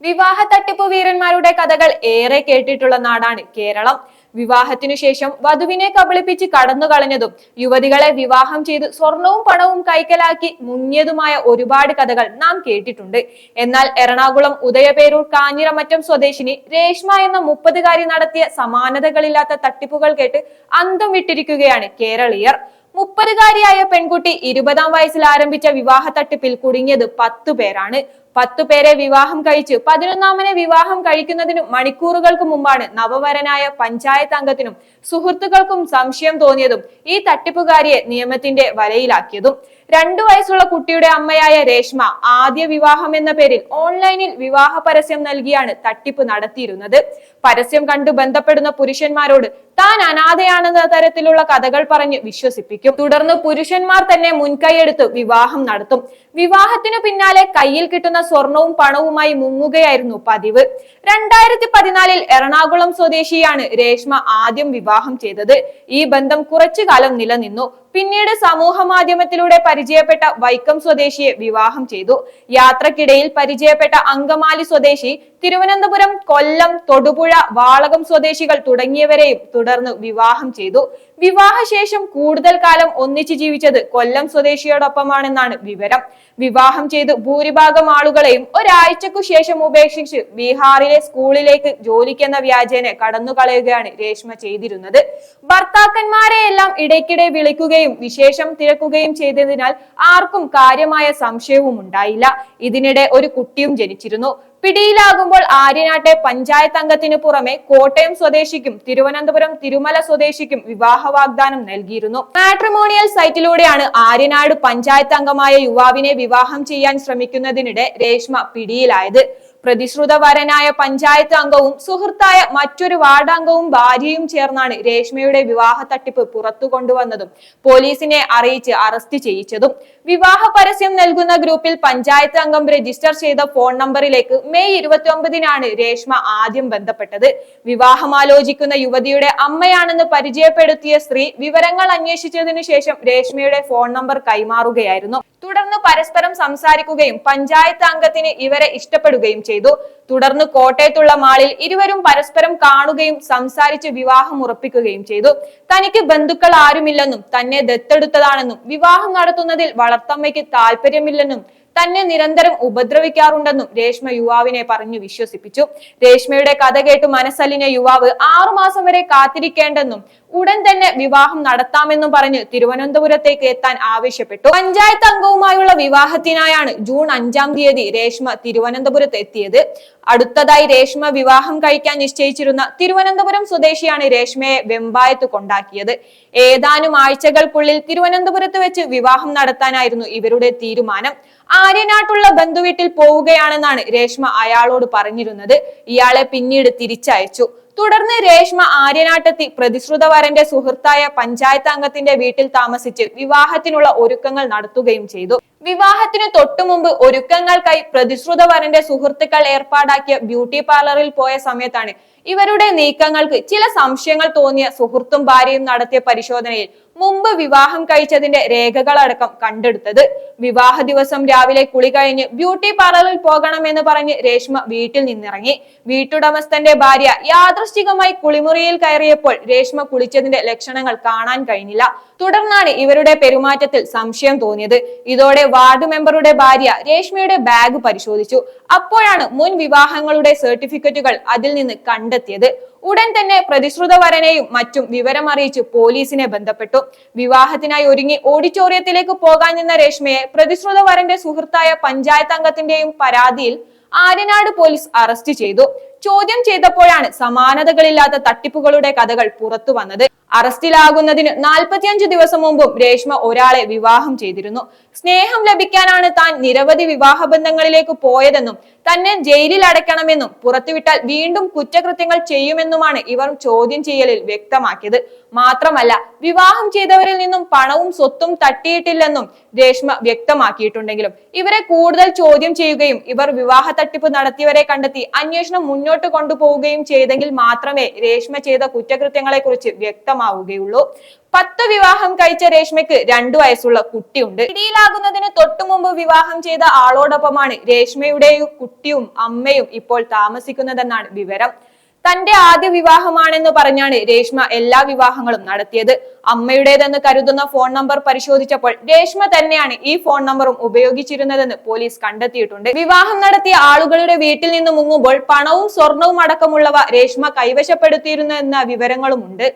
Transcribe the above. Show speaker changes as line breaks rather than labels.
വിവാഹ തട്ടിപ്പ് വീരന്മാരുടെ കഥകൾ ഏറെ കേട്ടിട്ടുള്ള നാടാണ് കേരളം. വിവാഹത്തിനു ശേഷം വധുവിനെ കബളിപ്പിച്ച് കടന്നുകളഞ്ഞതും യുവതികളെ വിവാഹം ചെയ്ത് സ്വർണവും പണവും കൈക്കലാക്കി മുങ്ങിയതുമായ ഒരുപാട് കഥകൾ നാം കേട്ടിട്ടുണ്ട്. എന്നാൽ എറണാകുളം ഉദയപേരൂർ കാഞ്ഞിരമറ്റം സ്വദേശിനി രേഷ്മ എന്ന 30-കാരി നടത്തിയ സമാനതകളില്ലാത്ത തട്ടിപ്പുകൾ കേട്ട് അന്തം വിട്ടിരിക്കുകയാണ് കേരളീയർ. 30-കാരിയായ പെൺകുട്ടി 20-ാം വയസ്സിൽ ആരംഭിച്ച വിവാഹ തട്ടിപ്പിൽ കുടുങ്ങിയത് 10 പേരാണ്. 10 പേരെ വിവാഹം കഴിച്ച് 11-ാമനെ വിവാഹം കഴിക്കുന്നതിന് മണിക്കൂറുകൾക്ക് മുമ്പാണ് നവവരനായ പഞ്ചായത്ത് അംഗത്തിനും സുഹൃത്തുക്കൾക്കും സംശയം തോന്നിയതും ഈ തട്ടിപ്പുകാരിയെ നിയമത്തിന്റെ വലയിലാക്കിയതും. 2 വയസ്സുള്ള കുട്ടിയുടെ അമ്മയായ രേഷ്മ ആദ്യ വിവാഹം എന്ന പേരിൽ ഓൺലൈനിൽ വിവാഹ പരസ്യം നൽകിയാണ് തട്ടിപ്പ് നടത്തിയിരുന്നത്. പരസ്യം കണ്ടു ബന്ധപ്പെടുന്ന പുരുഷന്മാരോട് താൻ അനാഥയാണെന്ന തരത്തിലുള്ള കഥകൾ പറഞ്ഞ് വിശ്വസിപ്പിക്കും. തുടർന്ന് പുരുഷന്മാർ തന്നെ മുൻകൈയെടുത്ത് വിവാഹം നടത്തും. വിവാഹത്തിനു പിന്നാലെ കയ്യിൽ കിട്ടുന്ന സ്വർണവും പണവുമായി മുങ്ങുകയായിരുന്നു പതിവ്. 2014-ൽ എറണാകുളം സ്വദേശിയാണ് രേഷ്മ ആദ്യം വിവാഹം ചെയ്തത്. ഈ ബന്ധം കുറച്ചു കാലം നിലനിന്നു. പിന്നീട് സമൂഹ മാധ്യമത്തിലൂടെ പരിചയപ്പെട്ട വൈക്കം സ്വദേശിയെ വിവാഹം ചെയ്തു. യാത്രക്കിടയിൽ പരിചയപ്പെട്ട അങ്കമാലി സ്വദേശി, തിരുവനന്തപുരം, കൊല്ലം, തൊടുപുഴ, വാളകം സ്വദേശികൾ തുടങ്ങിയവരെയും തുടർന്ന് വിവാഹം ചെയ്തു. വിവാഹശേഷം കൂടുതൽ കാലം ഒന്നിച്ചു ജീവിച്ചത് കൊല്ലം സ്വദേശിയോടൊപ്പമാണെന്നാണ് വിവരം. വിവാഹം ചെയ്ത് ഭൂരിഭാഗം ആളുകളെയും ഒരാഴ്ചക്കു ശേഷം ഉപേക്ഷിച്ച് ബീഹാറിലെ സ്കൂളിലേക്ക് ജോലിക്കെന്ന വ്യാജേന കടന്നുകളയുകയാണ് രേഷ്മ ചെയ്തിരുന്നത്. ഭർത്താക്കന്മാരെയെല്ലാം ഇടയ്ക്കിടെ വിളിക്കുകയും വിശേഷം തിരക്കുകയും ചെയ്തതിനാൽ ആർക്കും കാര്യമായ സംശയവും ഉണ്ടായില്ല. ഇതിനിടെ ഒരു കുട്ടിയും ജനിച്ചിരുന്നു. പിടിയിലാകുമ്പോൾ ആര്യനാട്ടെ പഞ്ചായത്ത് അംഗത്തിന് പുറമെ കോട്ടയം സ്വദേശിക്കും തിരുവനന്തപുരം തിരുമല സ്വദേശിക്കും വിവാഹ വാഗ്ദാനം നൽകിയിരുന്നു. മാട്രിമോണിയൽ സൈറ്റിലൂടെയാണ് ആര്യനാട് പഞ്ചായത്ത് അംഗമായ യുവാവിനെ വിവാഹം ചെയ്യാൻ ശ്രമിക്കുന്നതിനിടെ രേഷ്മ പിടിയിലായത്. പ്രതിശ്രുത വരനായ പഞ്ചായത്ത് അംഗവും സുഹൃത്തായ മറ്റൊരു വാർഡംഗവും ഭാര്യയും ചേർന്നാണ് രേഷ്മയുടെ വിവാഹ തട്ടിപ്പ് പുറത്തു കൊണ്ടുവന്നതും പോലീസിനെ അറിയിച്ച് അറസ്റ്റ് ചെയ്യിച്ചതും. വിവാഹ പരസ്യം നൽകുന്ന ഗ്രൂപ്പിൽ പഞ്ചായത്ത് അംഗം രജിസ്റ്റർ ചെയ്ത ഫോൺ നമ്പറിലേക്ക് മെയ് 29-നാണ് രേഷ്മ ആദ്യം ബന്ധപ്പെട്ടത്. വിവാഹമാലോചിക്കുന്ന യുവതിയുടെ അമ്മയാണെന്ന് പരിചയപ്പെടുത്തിയ സ്ത്രീ വിവരങ്ങൾ അന്വേഷിച്ചതിനു ശേഷം രേഷ്മയുടെ ഫോൺ നമ്പർ കൈമാറുകയായിരുന്നു. തുടർന്ന് പരസ്പരം സംസാരിക്കുകയും പഞ്ചായത്ത് അംഗത്തിന് ഇവരെ ഇഷ്ടപ്പെടുകയും ചെയ്തു. തുടർന്ന് കോട്ടയത്തുള്ള മാളിൽ ഇരുവരും പരസ്പരം കാണുകയും സംസാരിച്ച് വിവാഹം ഉറപ്പിക്കുകയും ചെയ്തു. തനിക്ക് ബന്ധുക്കൾ ആരുമില്ലെന്നും തന്നെ ദത്തെടുത്തതാണെന്നും വിവാഹം നടത്തുന്നതിൽ വളർത്തമ്മയ്ക്ക് താല്പര്യമില്ലെന്നും തന്നെ നിരന്തരം ഉപദ്രവിക്കാറുണ്ടെന്നും രേഷ്മ യുവാവിനെ പറഞ്ഞു വിശ്വസിപ്പിച്ചു. രേഷ്മയുടെ കഥ കേട്ട് മനസ്സലിഞ്ഞ യുവാവ് 6 മാസം വരെ കാത്തിരിക്കേണ്ടെന്നും ഉടൻ തന്നെ വിവാഹം നടത്താമെന്നും പറഞ്ഞ് തിരുവനന്തപുരത്തേക്ക് എത്താൻ ആവശ്യപ്പെട്ടു. പഞ്ചായത്ത് അംഗവുമായുള്ള വിവാഹത്തിനായാണ് ജൂൺ 5-ാം തീയതി രേഷ്മ തിരുവനന്തപുരത്ത് എത്തിയത്. അടുത്തതായി രേഷ്മ വിവാഹം കഴിക്കാൻ നിശ്ചയിച്ചിരുന്ന തിരുവനന്തപുരം സ്വദേശിയാണ് രേഷ്മയെ വെമ്പായത്ത് കൊണ്ടാക്കിയത്. ഏതാനും ആഴ്ചകൾക്കുള്ളിൽ തിരുവനന്തപുരത്ത് വെച്ച് വിവാഹം നടത്താനായിരുന്നു ഇവരുടെ തീരുമാനം. ആര്യനാട്ടുള്ള ബന്ധുവീട്ടിൽ പോവുകയാണെന്നാണ് രേഷ്മ അയാളോട് പറഞ്ഞിരുന്നത്. ഇയാളെ പിന്നീട് തിരിച്ചയച്ചു. തുടർന്ന് രേഷ്മ ആര്യനാട്ടെത്തി പ്രതിശ്രുത വരന്റെ സുഹൃത്തായ പഞ്ചായത്ത് അംഗത്തിന്റെ വീട്ടിൽ താമസിച്ച് വിവാഹത്തിനുള്ള ഒരുക്കങ്ങൾ നടത്തുകയും ചെയ്തു. വിവാഹത്തിന് തൊട്ടുമുമ്പ് ഒരുക്കങ്ങൾക്കായി പ്രതിശ്രുത വരന്റെ സുഹൃത്തുക്കൾ ഏർപ്പാടാക്കിയ ബ്യൂട്ടി പാർലറിൽ പോയ സമയത്താണ് ഇവരുടെ നീക്കങ്ങൾക്ക് ചില സംശയങ്ങൾ തോന്നിയ സുഹൃത്തും ഭാര്യയും നടത്തിയ പരിശോധനയിൽ മുമ്പ് വിവാഹം കഴിച്ചതിന്റെ രേഖകളടക്കം കണ്ടെടുത്തത്. വിവാഹ ദിവസം രാവിലെ കുളി കഴിഞ്ഞ് ബ്യൂട്ടി പാർലറിൽ പോകണമെന്ന് പറഞ്ഞ് രേഷ്മ വീട്ടിൽ നിന്നിറങ്ങി. വീട്ടുടമസ്ഥന്റെ ഭാര്യ യാദൃശ്ചികമായി കുളിമുറിയിൽ കയറിയപ്പോൾ രേഷ്മ കുളിച്ചതിന്റെ ലക്ഷണങ്ങൾ കാണാൻ കഴിഞ്ഞില്ല. തുടർന്നാണ് ഇവരുടെ പെരുമാറ്റത്തിൽ സംശയം തോന്നിയത്. ഇതോടെ വാർഡ് മെമ്പറുടെ ഭാര്യ രേഷ്മയുടെ ബാഗ് പരിശോധിച്ചു. അപ്പോഴാണ് മുൻ വിവാഹങ്ങളുടെ സർട്ടിഫിക്കറ്റുകൾ അതിൽ നിന്ന് കണ്ടെത്തിയത്. ഉടൻ തന്നെ പ്രതിശ്രുത വരനെയും മറ്റും വിവരമറിയിച്ച് പോലീസിനെ ബന്ധപ്പെട്ടു. വിവാഹത്തിനായി ഒരുങ്ങി ഓഡിറ്റോറിയത്തിലേക്ക് പോകാൻ നിന്ന രേഷ്മയെ പ്രതിശ്രുത വരന്റെ സുഹൃത്തായ പഞ്ചായത്ത് അംഗത്തിന്റെയും പരാതിയിൽ ആര്യനാട് പോലീസ് അറസ്റ്റ് ചെയ്തു. ചോദ്യം ചെയ്തപ്പോഴാണ് സമാനതകളില്ലാത്ത തട്ടിപ്പുകളുടെ കഥകൾ പുറത്തു വന്നത്. അറസ്റ്റിലാകുന്നതിന് 45 ദിവസം മുമ്പും രേഷ്മ ഒരാളെ വിവാഹം ചെയ്തിരുന്നു. സ്നേഹം ലഭിക്കാനാണ് താൻ നിരവധി വിവാഹ ബന്ധങ്ങളിലേക്ക് പോയതെന്നും തന്നെ ജയിലിൽ അടയ്ക്കണമെന്നും പുറത്തുവിട്ടാൽ വീണ്ടും കുറ്റകൃത്യങ്ങൾ ചെയ്യുമെന്നുമാണ് ഇവർ ചോദ്യം ചെയ്യലിൽ വ്യക്തമാക്കിയത്. മാത്രമല്ല വിവാഹം ചെയ്തവരിൽ നിന്നും പണവും സ്വത്തും തട്ടിയിട്ടില്ലെന്നും രേഷ്മ വ്യക്തമാക്കിയിട്ടുണ്ടെങ്കിലും ഇവരെ കൂടുതൽ ചോദ്യം ചെയ്യുകയും ഇവർ വിവാഹ തട്ടിപ്പ് നടത്തിയവരെ കണ്ടെത്തി അന്വേഷണം മുന്നോട്ട് മുന്നോട്ട് കൊണ്ടുപോവുകയും ചെയ്തെങ്കിൽ മാത്രമേ രേഷ്മ ചെയ്ത കുറ്റകൃത്യങ്ങളെ കുറിച്ച് വ്യക്തമാവുകയുള്ളൂ. 10 വിവാഹം കഴിച്ച രേഷ്മയ്ക്ക് 2 വയസ്സുള്ള കുട്ടിയുണ്ട്. പിടിയിലാകുന്നതിന് തൊട്ടുമുമ്പ് വിവാഹം ചെയ്ത ആളോടൊപ്പമാണ് രേഷ്മയുടെയും കുട്ടിയും അമ്മയും ഇപ്പോൾ താമസിക്കുന്നതെന്നാണ് വിവരം. തന്റെ ആദ്യ വിവാഹമാണെന്ന് പറഞ്ഞാണ് രേഷ്മ എല്ലാ വിവാഹങ്ങളും നടത്തിയത്. അമ്മയുടേതെന്ന് കരുതുന്ന ഫോൺ നമ്പർ പരിശോധിച്ചപ്പോൾ രേഷ്മ തന്നെയാണ് ഈ ഫോൺ നമ്പറും ഉപയോഗിച്ചിരുന്നതെന്ന് പോലീസ് കണ്ടെത്തിയിട്ടുണ്ട്. വിവാഹം നടത്തിയ ആളുകളുടെ വീട്ടിൽ നിന്ന് മുങ്ങുമ്പോൾ പണവും സ്വർണവും അടക്കമുള്ളവ രേഷ്മ കൈവശപ്പെടുത്തിയിരുന്നെന്ന വിവരങ്ങളുമുണ്ട്.